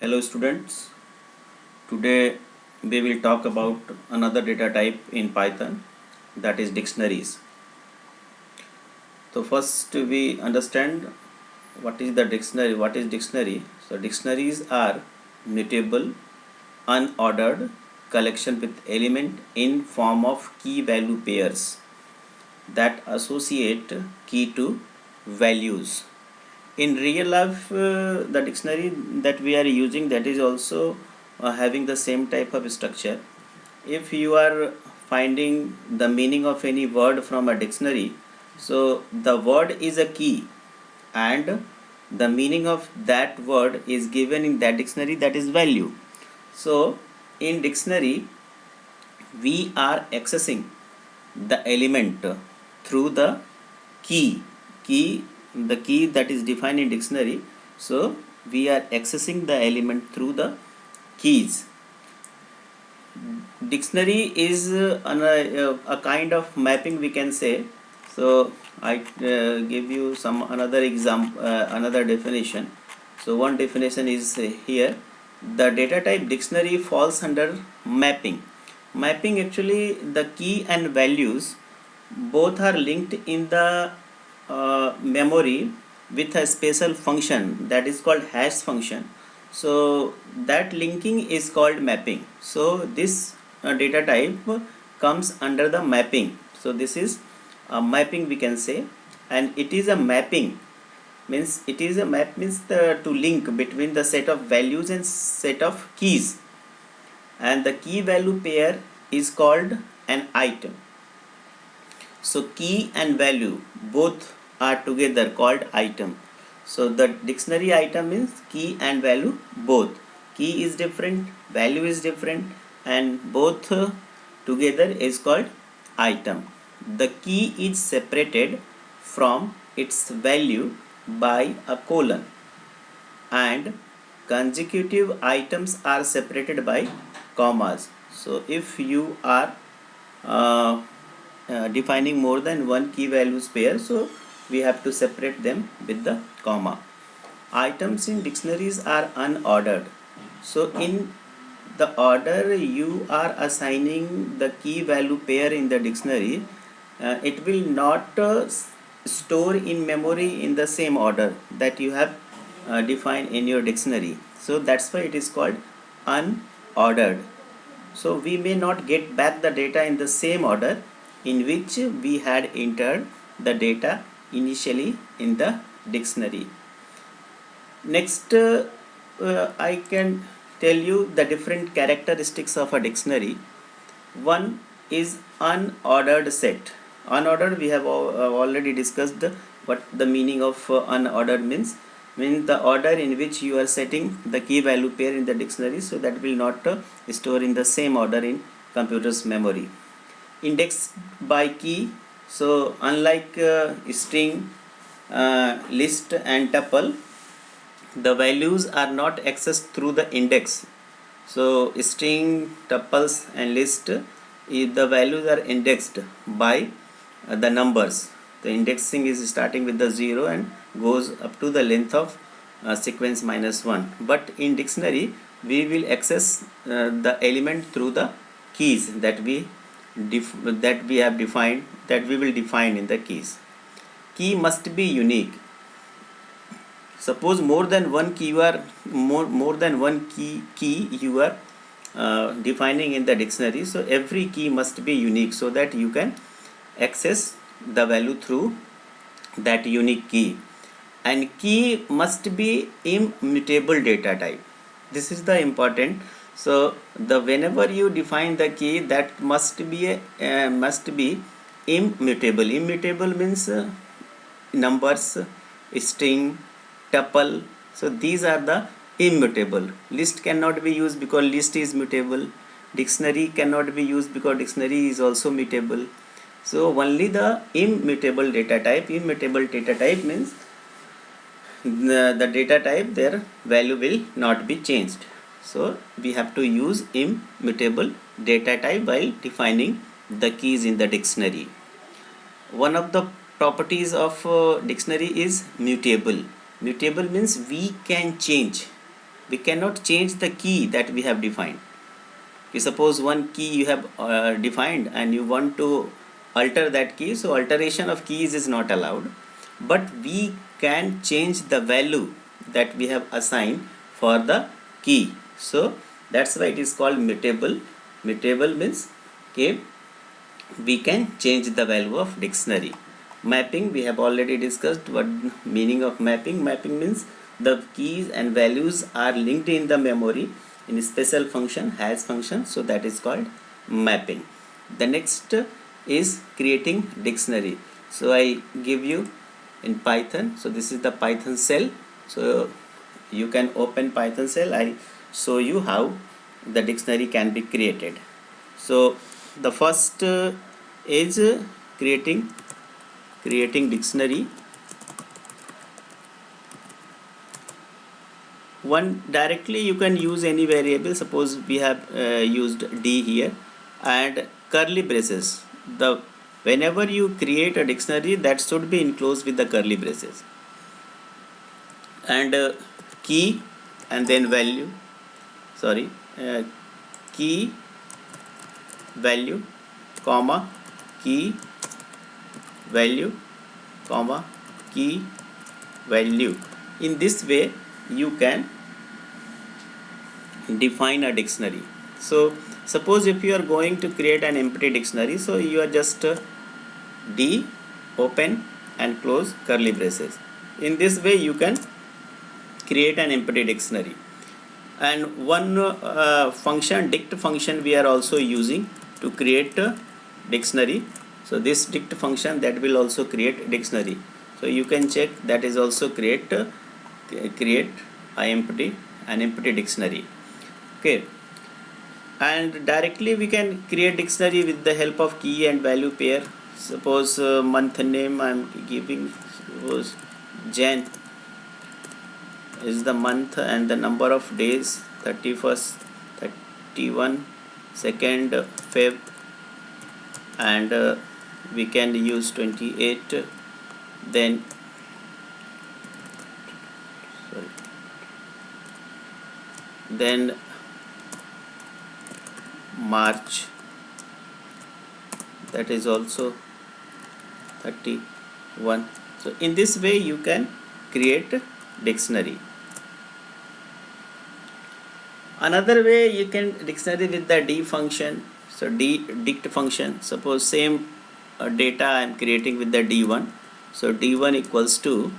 Hello students, today we will talk about another data type in Python, that is dictionaries. So first we understand what is the dictionary. What is dictionary? So dictionaries are mutable, unordered collection with element in form of key value pairs that associate key to values. In real life, the dictionary that we are using, that is also having the same type of structure. If you are finding the meaning of any word from a dictionary, so the word is a key and the meaning of that word is given in that dictionary, that is value. So in dictionary we are accessing the element through the key key the key that is defined in dictionary. So we are accessing the element through the keys. Dictionary is a kind of mapping, we can say. So I give you some another example, another definition. So one definition is here: the data type dictionary falls under mapping. Mapping, actually the key and values both are linked in the memory with a special function that is called hash function. So that linking is called mapping. So this data type comes under the mapping. So this is a mapping, we can say. And it is a mapping means, it is a map means to link between the set of values and set of keys, and the key value pair is called an item. So key and value both are together called item. So the dictionary item means key and value both. Key is different, value is different, and both together is called item. The key is separated from its value by a colon, and consecutive items are separated by commas. So if you are uh, defining more than one key values pair, so we have to separate them with the comma. Items in dictionaries are unordered. So in the order you are assigning the key value pair in the dictionary, it will not store in memory in the same order that you have defined in your dictionary. So that's why it is called unordered. So we may not get back the data in the same order in which we had entered the data initially in the dictionary. Next, I can tell you the different characteristics of a dictionary. One is unordered set. Unordered, we have already discussed what the meaning of unordered means. Means the order in which you are setting the key value pair in the dictionary, so that will not store in the same order in computer's memory. Indexed by key. So unlike string, list and tuple, the values are not accessed through the index. So string, tuples and list, the values are indexed by the numbers. The indexing is starting with the 0 and goes up to the length of sequence -1. But in dictionary we will access the element through the keys that we have defined, that we will define in the keys. Key must be unique. Suppose more than one key you are more than one key you are defining in the dictionary, so every key must be unique so that you can access the value through that unique key. And key must be immutable data type. This is the important. So the whenever you define the key, that must be immutable. Immutable means numbers, string, tuple. So these are the immutable. List cannot be used because list is mutable. Dictionary cannot be used because dictionary is also mutable. So only the immutable data type. Immutable data type means the data type, their value will not be changed. So we have to use immutable data type while defining the keys in the dictionary. One of the properties of dictionary is mutable. Mutable means we can change we cannot change the key that we have defined. You suppose one key you have defined and you want to alter that key, so alteration of keys is not allowed, but we can change the value that we have assigned for the key. So that's why it is called mutable. Mutable means, okay, we can change the value of dictionary. Mapping, we have already discussed what meaning of mapping. Mapping means the keys and values are linked in the memory in a special function, hash function, so that is called mapping. The next is creating dictionary. So I give you in Python, so this is the Python shell. So you can open Python shell. I show you how the dictionary can be created. So the first is creating dictionary. One, directly you can use any variable. Suppose we have used d here, and curly braces. The whenever you create a dictionary, that should be enclosed with the curly braces, and key and then value, sorry, key value comma key value comma key value. In this way you can define a dictionary. So suppose if you are going to create an empty dictionary, so you are just d open and close curly braces. In this way you can create an empty dictionary. And one function, dict function, we are also using to create a dictionary. So this dict function, that will also create dictionary. So you can check, that is also create an empty dictionary. Okay, and directly we can create dictionary with the help of key and value pair. Suppose month name I am giving, suppose Jan is the month, and the number of days 31st, 31, 2nd Feb, and we can use 28, then sorry, then March, that is also 31. So in this way you can create dictionary. Another way you can dictionary with the d function. So dict function, suppose same data I am creating with the d1. So d1 equals to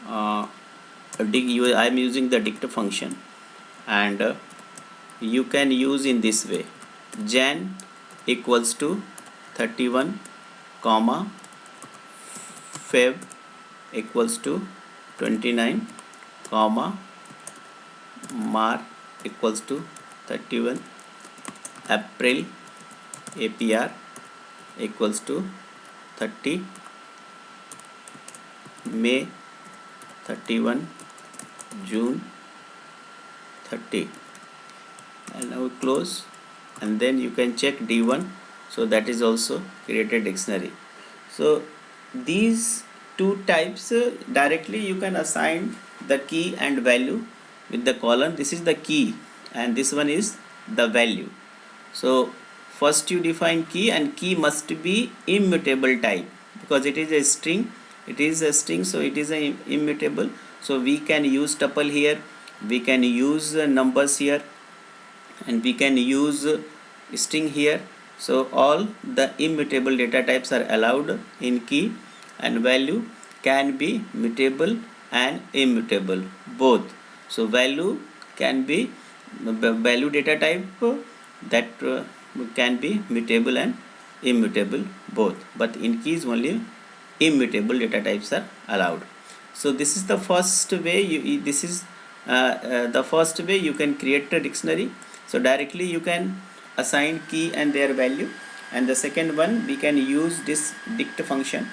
I am using the dict function, and you can use in this way. Jan equals to 31 comma Feb equals to 29 comma March equals to 31, April APR equals to 30, May 31, June 30, and now close, and then you can check d1. So that is also created dictionary. So these two types, directly you can assign the key and value with the colon. This is the key and this one is the value. So first you define key, and key must be immutable type, because it is a string. So it is a immutable. So we can use tuple here, we can use numbers here, and we can use string here. So all the immutable data types are allowed in key, and value can be mutable and immutable both. So value can be value data type that can be mutable and immutable both, but in keys only immutable data types are allowed. So this is the first way the first way you can create a dictionary. So directly you can assign key and their value, and the second one, we can use this dict function,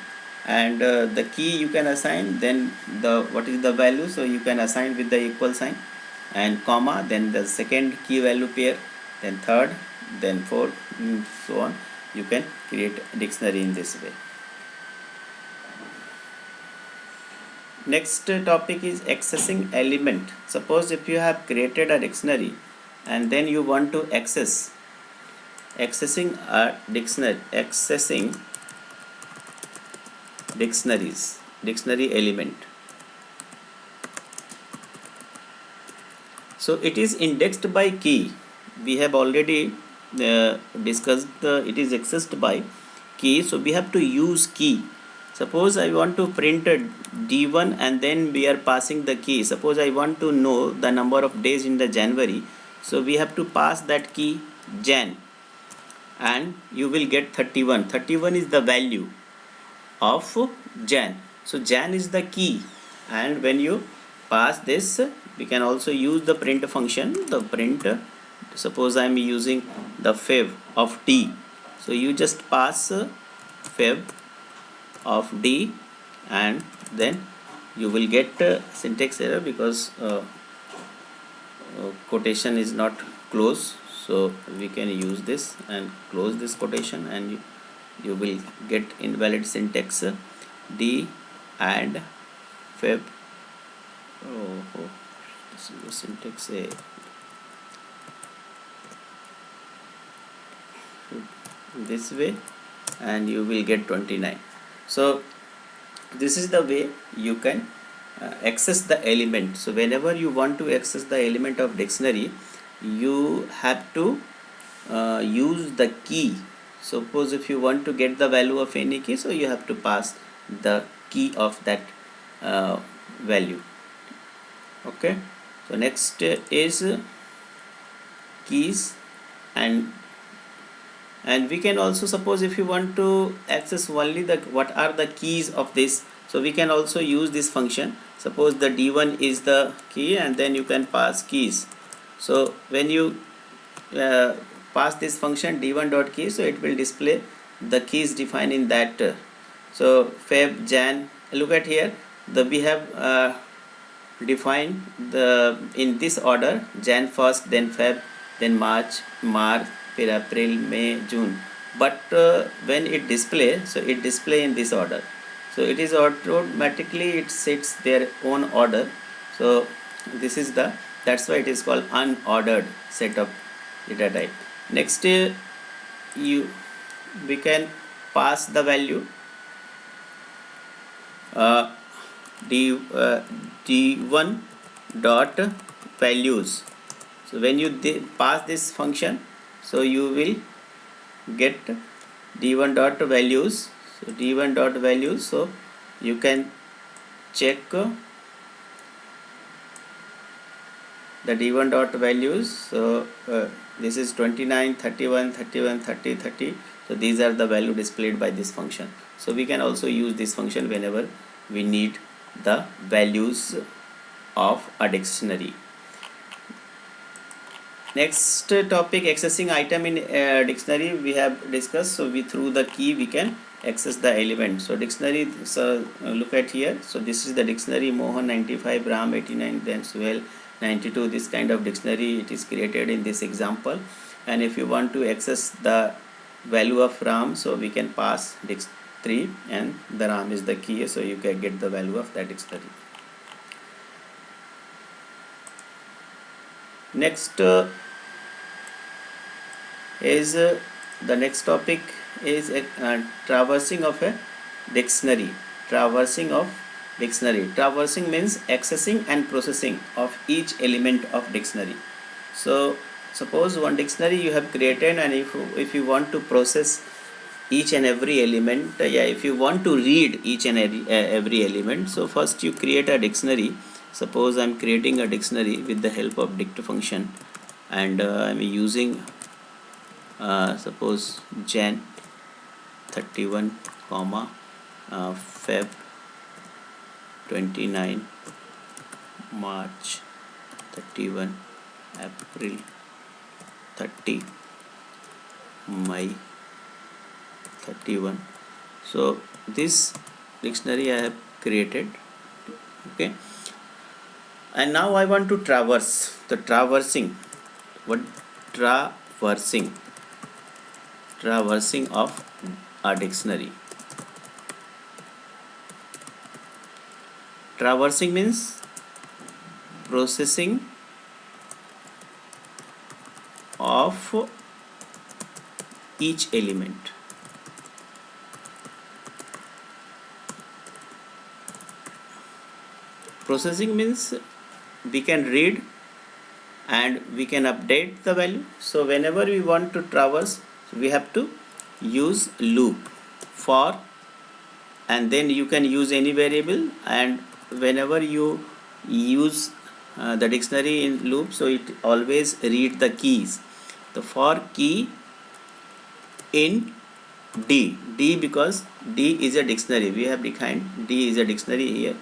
and the key you can assign, then the what is the value, so you can assign with the equal sign and comma, then the second key value pair, then third, then fourth, so on. You can create a dictionary in this way. Next topic is accessing element. Suppose if you have created a dictionary and then you want to accessing a dictionary element. So it is indexed by key. We have already discussed it is accessed by key. So we have to use key. Suppose I want to print a D1 and then we are passing the key. Suppose I want to know the number of days in the January. So we have to pass that key Jan and you will get 31. 31 is the value of Jan. So Jan is the key, and when you pass this, we can also use the print function. The print, suppose I am using the Feb of D. So you just pass Feb of D and then you will get syntax error because quotation is not closed. So we can use this and close this quotation and you will get invalid syntax D and Feb. This is the syntax A. This way and you will get 29. So this is the way you can access the element. So whenever you want to access the element of dictionary, you have to use the key. Suppose if you want to get the value of any key, so you have to pass the key of that value. Okay, so next is keys, and we can also, suppose if you want to access only the what are the keys of this, so we can also use this function. Suppose the D1 is the key and then you can pass keys. So when you pass this function D1 dot key, so it will display the keys defined in that. So Feb, Jan, look at here, we have defined the in this order: Jan first, then Feb, then March, फिर April, May, June. But when it display, so it display in this order. So it is automatically, it sets their own order. So this is the, that's why it is called unordered set of data type. Next we can pass the value D1 dot values. So when you pass this function, so you will get D1 dot values. So D1 dot values, so you can check the D1 dot values. So this is 29, 31, 31, 30, 30. So these are the value displayed by this function. So we can also use this function whenever we need the values of a dictionary. Next topic, accessing item in dictionary, we have discussed. So we, through the key, we can access the element. So dictionary, so look at here. So this is the dictionary Mohan 95, Ram 89, then Suhail 92. This kind of dictionary, it is created in this example. And if you want to access the value of Ram, so we can pass dict3 and the Ram is the key, so you can get the value of that dictionary. Next is the next topic is traversing of a dictionary. Traversing means accessing and processing of each element of dictionary. So suppose one dictionary you have created, and if you want to process each and every element, if you want to read each and every element, so first you create a dictionary. Suppose I am creating a dictionary with the help of dict function, and I am using suppose Jan 31, comma Feb 29, March 31, April 30, May 31. So this dictionary I have created. Okay, and now I want to traverse. The traversing, what traversing of a dictionary. traversing means processing of each element. Processing means we can read and we can update the value. So whenever we want to traverse, we have to use loop for, and then you can use any variable, and whenever you use the dictionary in loop, so it always read the keys. The for key in D because D is a dictionary, we have defined D is a dictionary here.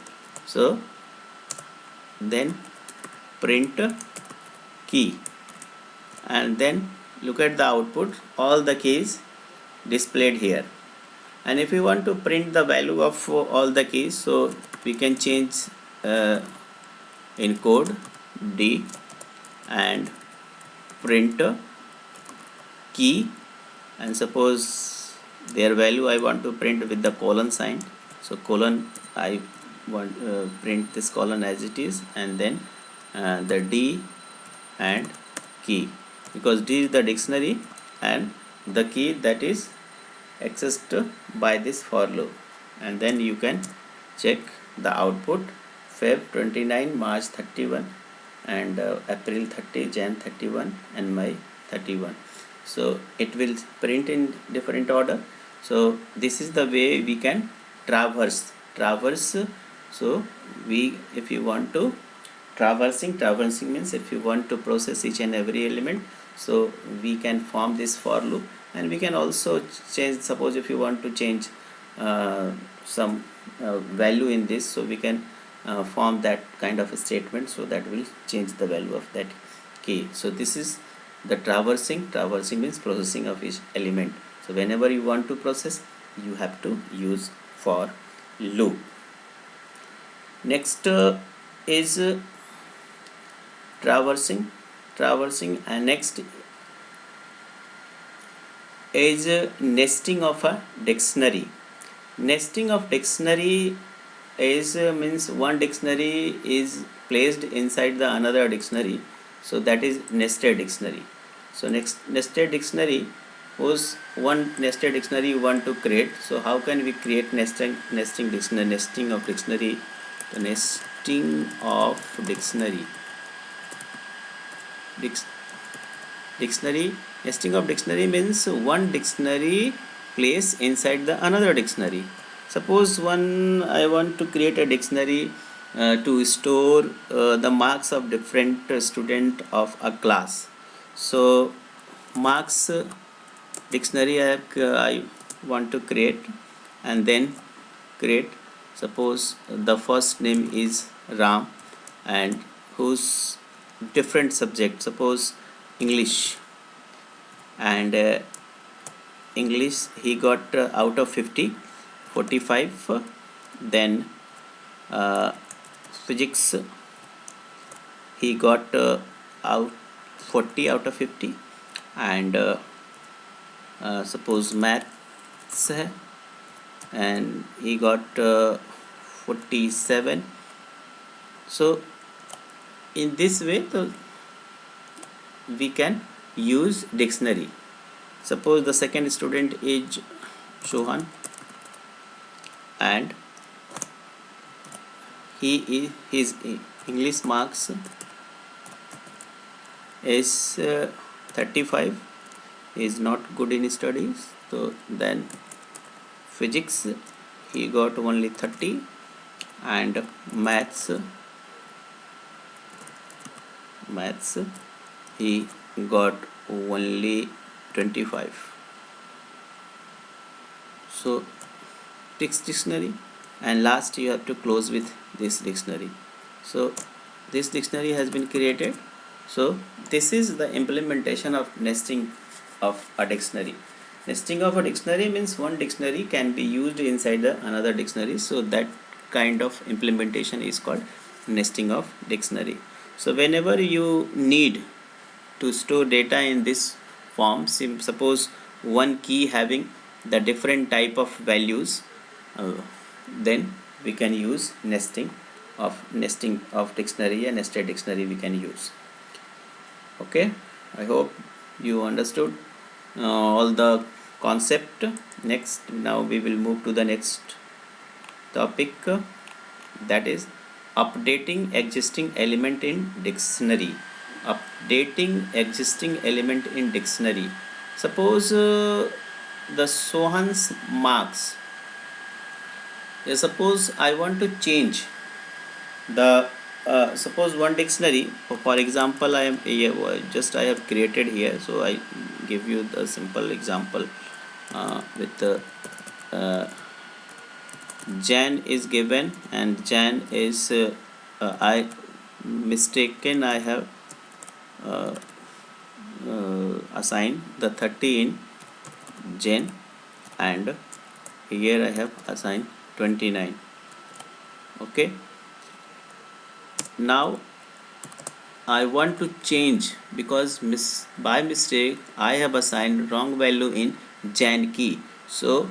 So then print key, and then look at the output, all the keys displayed here. And if we want to print the value of all the keys, so we can change in code D and print key, and suppose their value I want to print with the colon sign, so colon I want print this colon as it is, and then the D and key, because D is the dictionary and the key that is accessed by this for loop. And then you can check the output, Feb 29, March 31, and April 30, Jan 31, and May 31. So it will print in different order. So this is the way we can traverse. So we, if you want to traversing means if you want to process each and every element, so we can form this for loop. And we can also change, suppose if you want to change some value in this, so we can form that kind of a statement, so that will change the value of that key. So this is the traversing means processing of each element. So whenever you want to process, you have to use for loop. Next is traversing, and next is nesting of a dictionary. Nesting of dictionary is means one dictionary is placed inside the another dictionary, so that is nested dictionary. So next nested dictionary, suppose one nested dictionary you want to create. So how can we create nesting dictionary? Nesting of dictionary, the nesting of dictionary, dictionary nesting of dictionary means one dictionary place inside the another dictionary. Suppose I want to create a dictionary to store the marks of different student of a class. So marks dictionary I want to create, and then create, suppose the first name is Ram, and whose different subject, suppose English, and English he got out of 50 45. Then physics he got out 40 out of 50, and suppose maths hai, and he got 47. So in this way we can use dictionary. Suppose the second student is Shohan, and his English marks is 35, he is not good in studies. So then physics he got only 30, and maths he got only 25. So text dictionary, and last you have to close with this dictionary. So this dictionary has been created. So this is the implementation of nesting of a dictionary. Nesting of a dictionary means one dictionary can be used inside the another dictionary, so that kind of implementation is called nesting of dictionary. So whenever you need to store data in this form, suppose one key having the different type of values, then we can use nesting of nesting of dictionary, a nested dictionary we can use. Okay, I hope you understood all the concept. Next, now we will move to the next topic, that is updating existing element in dictionary. Updating existing element in dictionary. Suppose the Sohan's marks. Suppose I want to change the suppose one dictionary. For example, I am just I have created here, so I give you the simple example with uh, Jan is given, and Jan is I mistaken, I have uh, assigned the 30 in Jan, and here I have assigned 29. Okay, now I want to change because by mistake I have assigned wrong value in Jan key, so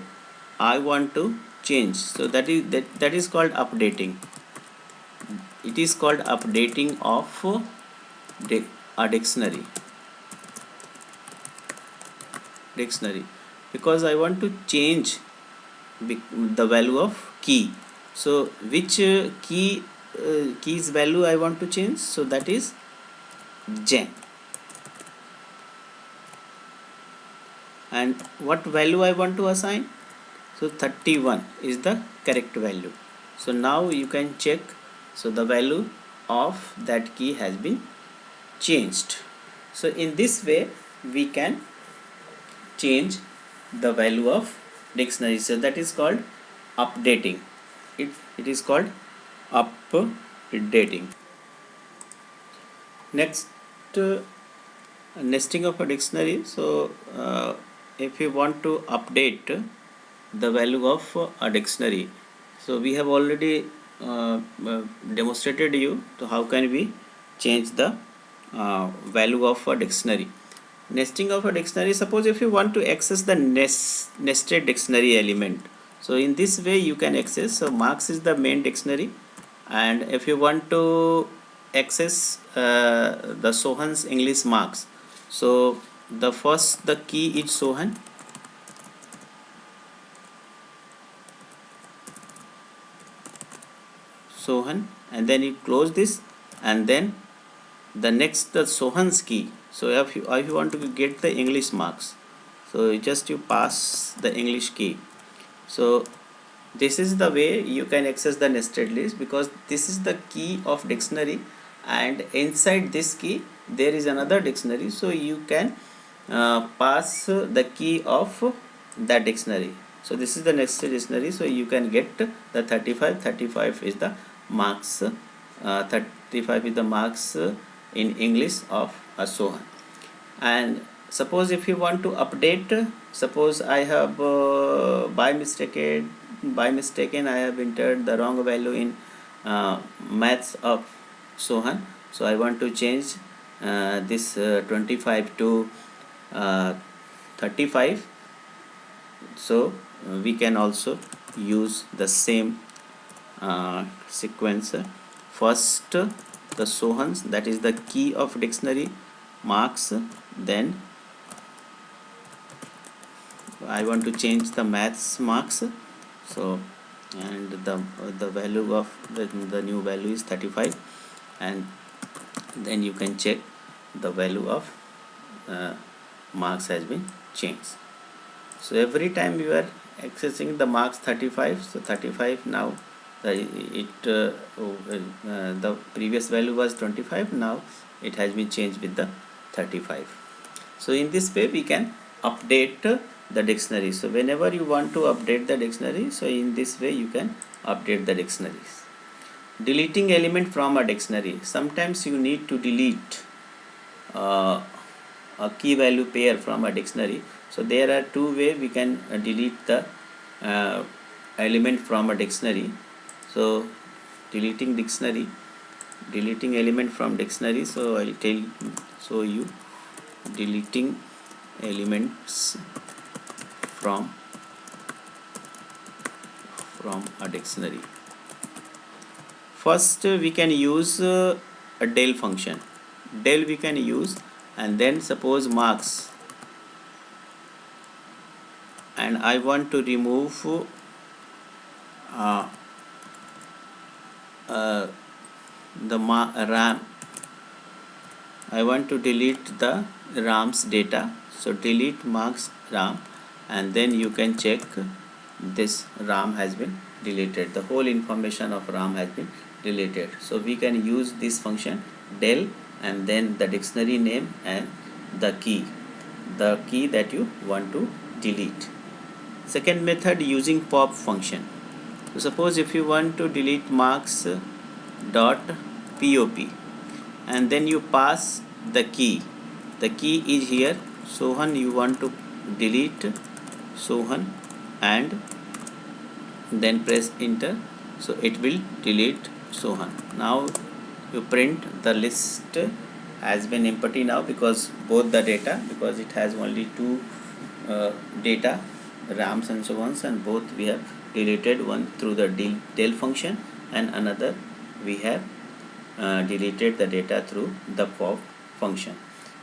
I want to change. So that is called updating. It is called updating of a dictionary because I want to change the value of key. So which key's value I want to change? So that is Jan. And what value I want to assign? So 31 is the correct value. So now you can check. So the value of that key has been changed. So in this way we can change the value of dictionary. So that is called updating. It is called updating. Next, nesting of a dictionary. So if you want to update the value of a dictionary, so we have already demonstrated you to how can we change the value of a dictionary. Nesting of a dictionary. Suppose if you want to access the nested dictionary element, so in this way you can access. So marks is the main dictionary, and if you want to access the Sohan's English marks, so the key is Sohan, and then you close this, and then the next the Sohan's key. So if you want to get the English marks, so you pass the English key. So this is the way you can access the nested list, because this is the key of dictionary, and inside this key there is another dictionary, so you can pass the key of that dictionary. So this is the nested dictionary, so you can get the 35 is the marks, 35 is the marks in English of a Sohan. And suppose if you want to update, suppose I have by mistaken I have entered the wrong value in maths of Sohan, so I want to change this 25 to 35. So we can also use the same sequence. First the Sohans, that is the key of dictionary marks, then I want to change the maths marks. So and the value of the new value is 35, and then you can check the value of marks has been changed. So every time you are accessing the marks 35, so 35 now the previous value was 25, now it has been changed with the 35. So in this way we can update the dictionary. So whenever you want to update the dictionary, so in this way you can update the dictionaries. Deleting element from a dictionary. Sometimes you need to delete a key value pair from a dictionary. So there are two ways we can delete the element from a dictionary. So deleting element from dictionary. So I'll show you deleting elements from a dictionary. First we can use a del function. Del we can use, and then suppose marks, and I want to remove uh, uh, the RAM. I want to delete the RAM's data, so delete marks RAM, and then you can check this RAM has been deleted, the whole information of RAM has been deleted. So we can use this function del, and then the dictionary name and the key that you want to delete. Second method, using pop function. So suppose if you want to delete marks dot pop, and then you pass the key is here Sohan, you want to delete Sohan, and then press enter, so it will delete Sohan. Now you print the list has been empty now, because both the data, because it has only two data, RAMs and so on, and both we have deleted, one through the del function and another we have deleted the data through the pop function.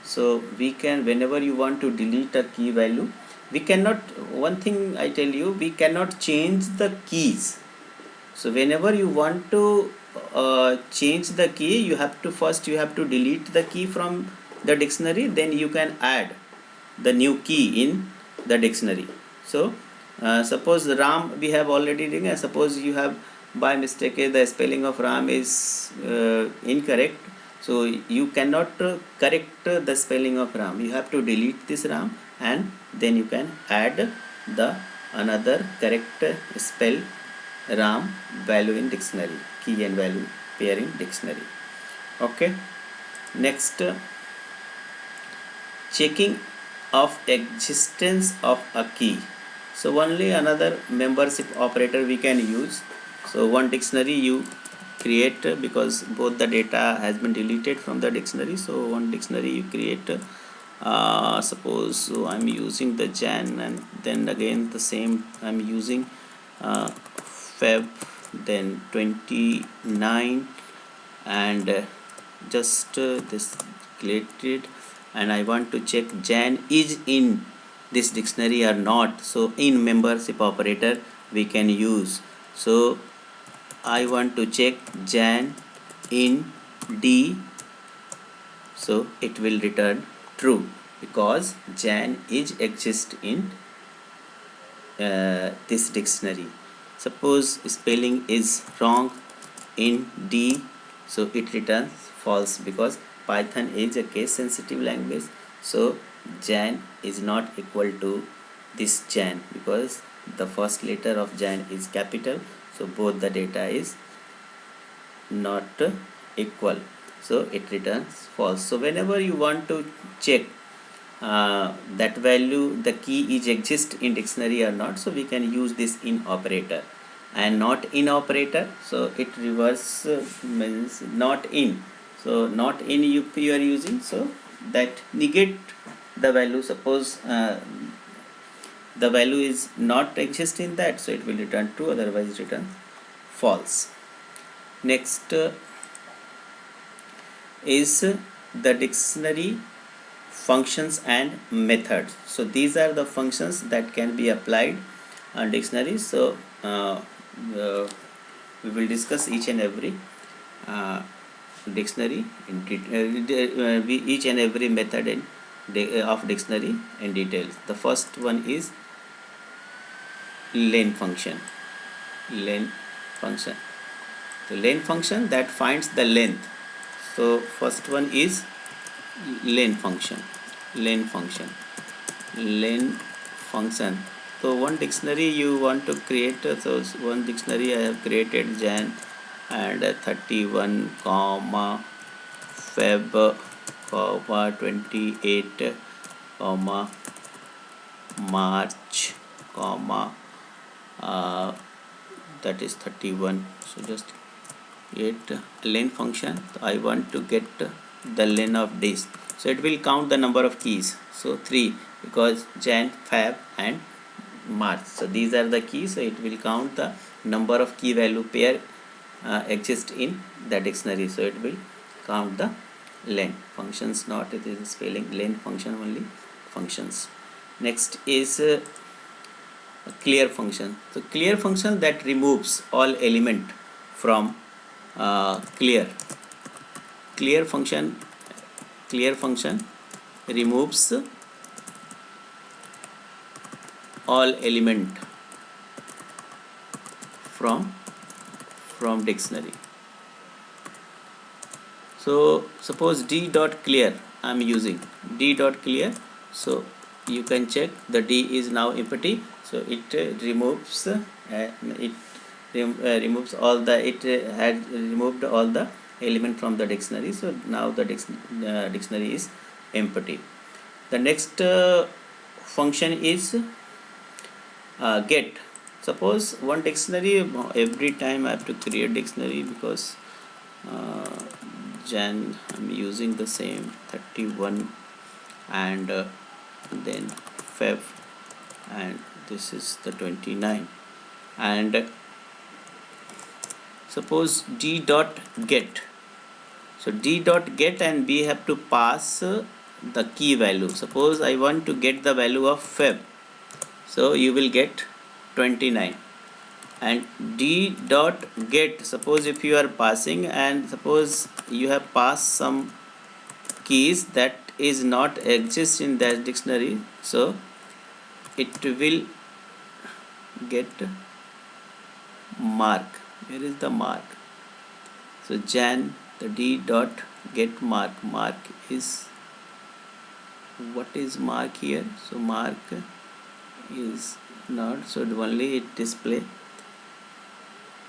So we can, whenever you want to delete a key value, we cannot, one thing I tell you, we cannot change the keys. So whenever you want to change the key, you have to delete the key from the dictionary, then you can add the new key in the dictionary. So suppose the RAM we have already written, suppose you have by mistake the spelling of RAM is incorrect, so you cannot correct the spelling of RAM, you have to delete this RAM, and then you can add the another correct spell RAM value in dictionary, key and value pair in dictionary. Okay, next, checking of existence of a key. So only another membership operator we can use. So one dictionary you create, because both the data has been deleted from the dictionary, so one dictionary you create. Suppose so I'm using the Jan, and then again the same I'm using Feb, then 29, and just this created, and I want to check Jan is in this dictionary or not. So in membership operator we can use. So I want to check Jan in D, so it will return true, because Jan is exist in this dictionary. Suppose spelling is wrong in D, so it returns false, because Python is a case sensitive language. So Jan is not equal to this Jan, because the first letter of Jan is capital, so both the data is not equal, so it returns false. So whenever you want to check that value, the key is exist in dictionary or not, so we can use this in operator, and not in operator, so it reverse means not in. So not in you are using, so that negate the value. Suppose the value is not exist in that, so it will return true, otherwise return false. Next is the dictionary functions and methods. So these are the functions that can be applied on dictionary. So we will discuss each and every dictionary in each and every method in of dictionary in detail. The first one is len function. Len function. The len function that finds the length. So first one is len function. Len function. Len function. So one dictionary you want to create. So one dictionary I have created Jan and 31 comma Feb comma 28 comma March comma that is 31. So just get len function. I want to get the len of this, so it will count the number of keys. So 3, because Jan, Feb and March, so these are the keys, so it will count the number of key value pair exist in the dictionary, so it will count the len. Functions not, it is spelling len function only, functions. Next is clear function. So clear function that removes all element from clear. Clear function removes all element from dictionary. So suppose d dot clear I am using d dot clear, so you can check the d is now empty, so it removes all the, it had removed all the element from the dictionary, so now the dictionary is empty. The next function is get. Suppose one dictionary, every time I have to create dictionary because Jan I'm using the same 31 and then Feb, and this is the 29, and suppose d dot get. So d dot get, and we have to pass the key value. Suppose I want to get the value of Feb, so you will get 29, and d dot get, suppose if you are passing and suppose you have passed some keys that is not exist in that dictionary, so it will get mark. Where is the mark? So Jan, the d dot get mark is, what is mark here? So mark is not, so only it display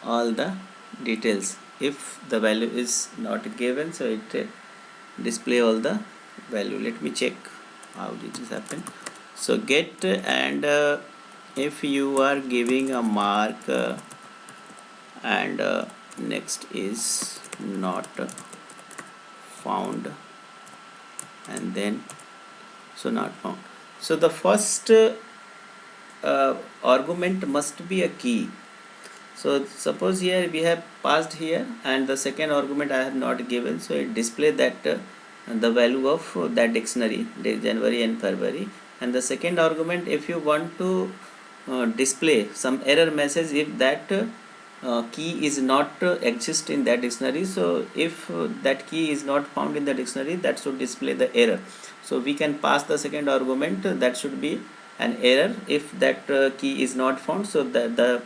all the details. If the value is not given, so it display all the value. Let me check how did this happen. So get, and if you are giving a mark and next is not found, and then so not found, so the first argument must be a key. So suppose here we have passed here, and the second argument I have not given, so it display that the value of that dictionary, January and February. And the second argument, if you want to display some error message if that key is not exist in that dictionary, so if that key is not found in the dictionary, that should display the error. So we can pass the second argument, that should be an error if that key is not found, so that the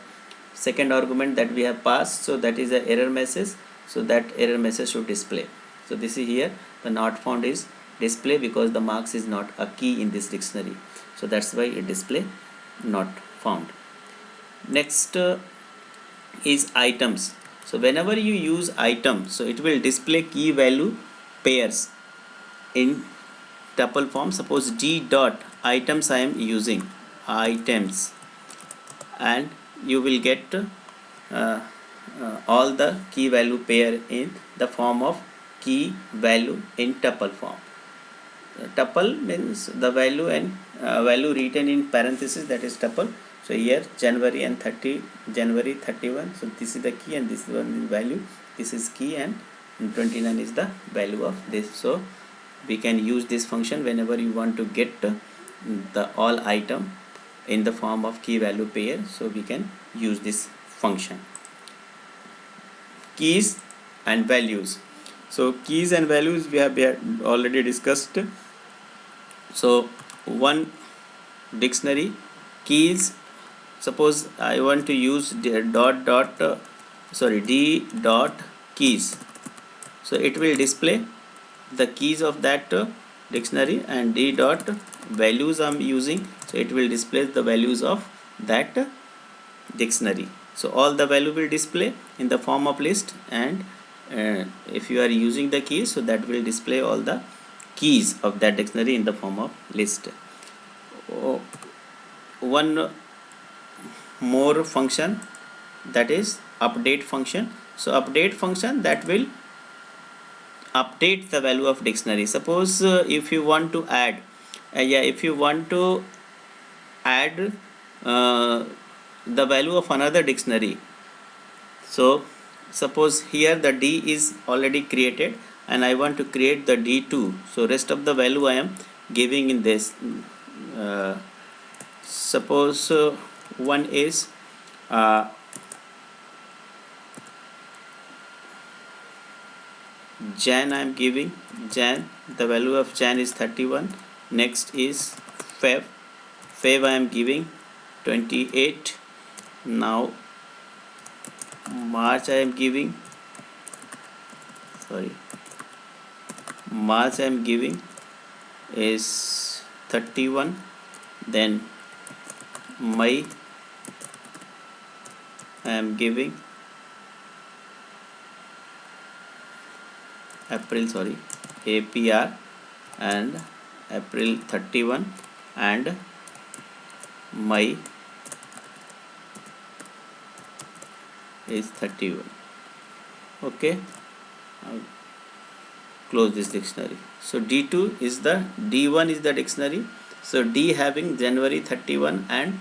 second argument that we have passed, so that is a error message, so that error message should display. So this is here, the not found is display because the marks is not a key in this dictionary, so that's why it display not found. Next is items. So whenever you use item, so it will display key value pairs in tuple form. Suppose d dot items I am using items, and you will get all the key value pair in the form of key value in tuple form. Tuple means the value and value written in parenthesis, that is tuple. So here January and 31, so this is the key and this is one value, this is key, and 29 is the value of this. So we can use this function whenever you want to get the all item in the form of key value pair, so we can use this function. Keys and values. So keys and values we have already discussed. So one dictionary keys, suppose I want to use d dot keys, so it will display the keys of that dictionary, and d dot values I am using, so it will display the values of that dictionary. So all the value will display in the form of list, and if you are using the keys, so that will display all the keys of that dictionary in the form of list. One more function, that is update function. So update function that will update the value of dictionary. Suppose if you want to add if you want to add the value of another dictionary, so suppose here the D is already created and I want to create the D2, so rest of the value I am giving in this. Suppose one is Jan, I am giving Jan, the value of Jan is 31. Next is Feb, Feb I am giving 28. Now March I am giving, March I am giving is 31. Then May I am giving APR and April 31 and May is 31. Okay, I'll close this dictionary. So D2 is the D1 is the dictionary. So D having January 31 and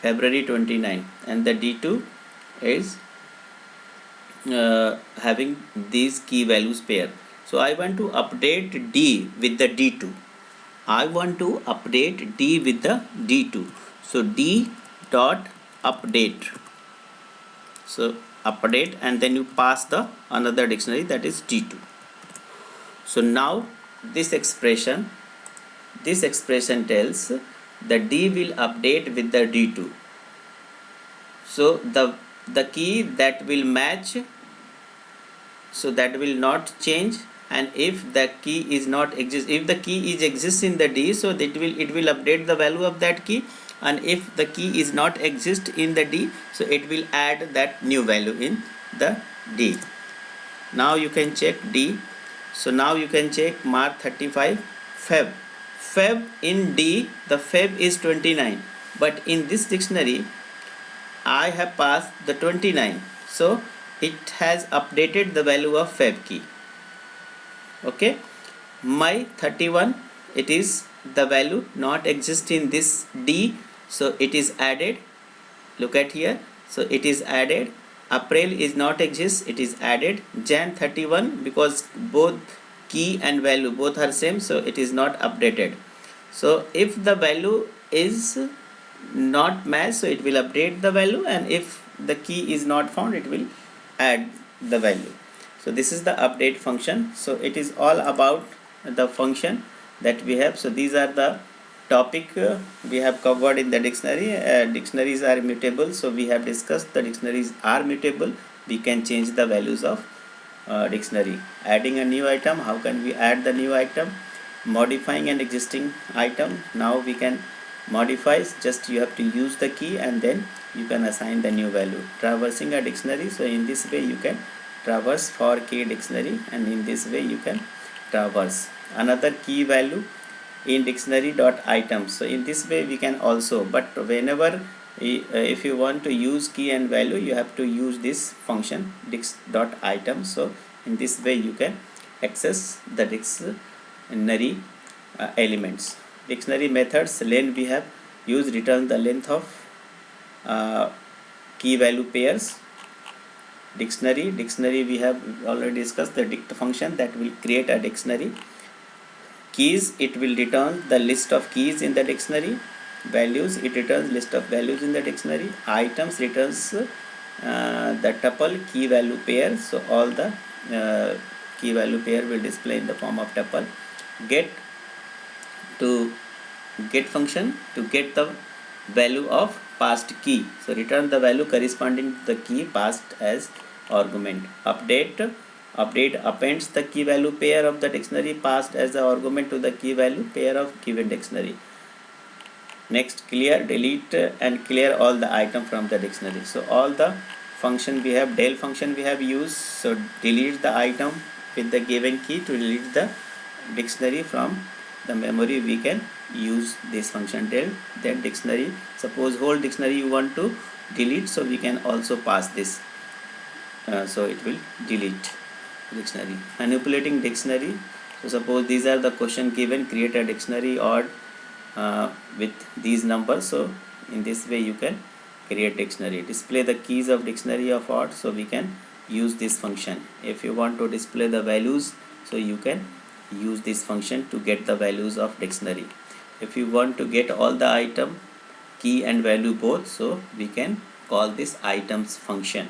February 29, and the D2 is having these key values pair. So I want to update D with the D2. I want to update D with the D2. So D dot update. So update, and then you pass the another dictionary, that is D2. So now this expression tells the D will update with the D2. So the key that will match, so that will not change, and if the key is not exist, if the key is exists in the D, so it will update the value of that key, and if the key is not exist in the D, so it will add that new value in the D. Now you can check D. So now you can check March 35, Feb in D, the Feb is 29, but in this dictionary I have passed the 29, so it has updated the value of Feb key. Okay, May 31, it is the value not exist in this D, so it is added. Look at here, so it is added. April is not exist, it is added. Jan 31, because both key and value both are same, so it is not updated. So if the value is not matched, so it will update the value, and if the key is not found, it will add the value. So this is the update function. So it is all about the function that we have. So these are the topic we have covered in the dictionary. Dictionaries are mutable, so we have discussed the dictionaries are mutable. We can change the values of dictionary. Adding a new item, how can we add the new item? Modifying an existing item, now we can modify, just you have to use the key and then you can assign the new value. Traversing a dictionary, so in this way you can traverse for key dictionary, and in this way you can traverse another key value in dictionary dot items. So in this way we can also, but whenever if you want to use key and value, you have to use this function dix dot item. So in this way you can access the dictionary elements. Dictionary methods, len we have used, return the length of key value pairs. Dictionary we have already discussed the dict function that will create a dictionary. Keys, it will return the list of keys in the dictionary. Values, it returns list of values in the dictionary. Items returns the tuple key value pair, so all the key value pair will display in the form of tuple. Get function to get the value of passed key, so return the value corresponding to the key passed as argument. Update appends the key value pair of the dictionary passed as the argument to the key value pair of given dictionary. Next, clear, delete and clear all the item from the dictionary. So all the function we have, del function we have used, so delete the item with the given key. To delete the dictionary from the memory, we can use this function del. Then dictionary, suppose whole dictionary you want to delete, so we can also pass this, so it will delete dictionary. Manipulating dictionary, so suppose these are the question given, create a dictionary odd with these numbers. So in this way you can create dictionary. Display the keys of dictionary of odd, so we can use this function. If you want to display the values, so you can use this function to get the values of dictionary. If you want to get all the item key and value both, so we can call this items function.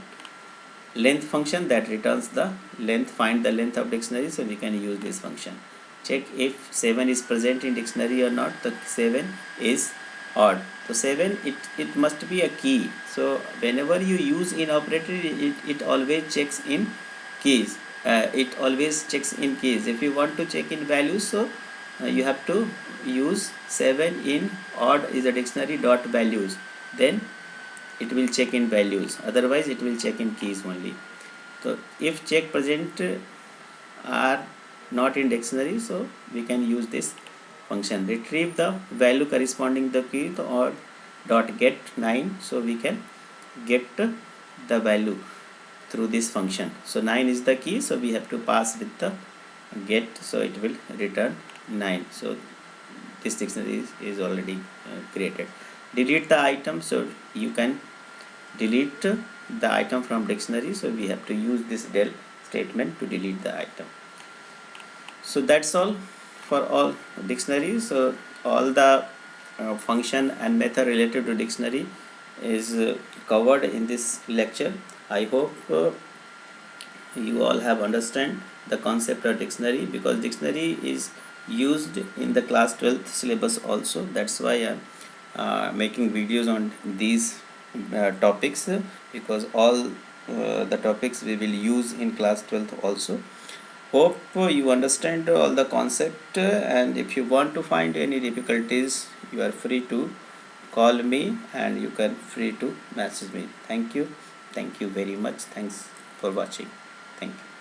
Length function that returns the length, find the length of dictionary, so we can use this function. Check if 7 is present in dictionary or not. The 7 is odd, so 7 it must be a key. So whenever you use in operator, it always checks in keys. It always checks in keys. If you want to check in values, so you have to use 7 in odd is a dictionary dot values, then it will check in values, otherwise it will check in keys only. So if check present are not in dictionary, so we can use this function. Retrieve the value corresponding the key or dot get 9, so we can get the value through this function. So 9 is the key, so we have to pass with the get, so it will return 9. So this dictionary is already created. Delete the item, so you can delete the item from dictionary, so we have to use this del statement to delete the item. So that's all for all dictionaries. So all the function and method related to dictionary is covered in this lecture. I hope you all have understand the concept of dictionary, because dictionary is used in the class 12th syllabus also. That's why I'm making videos on these topics, because all the topics we will use in class 12th also. Hope you understand all the concept, and if you want to find any difficulties, you are free to call me and you can free to message me. Thank you very much. Thanks for watching. Thank you.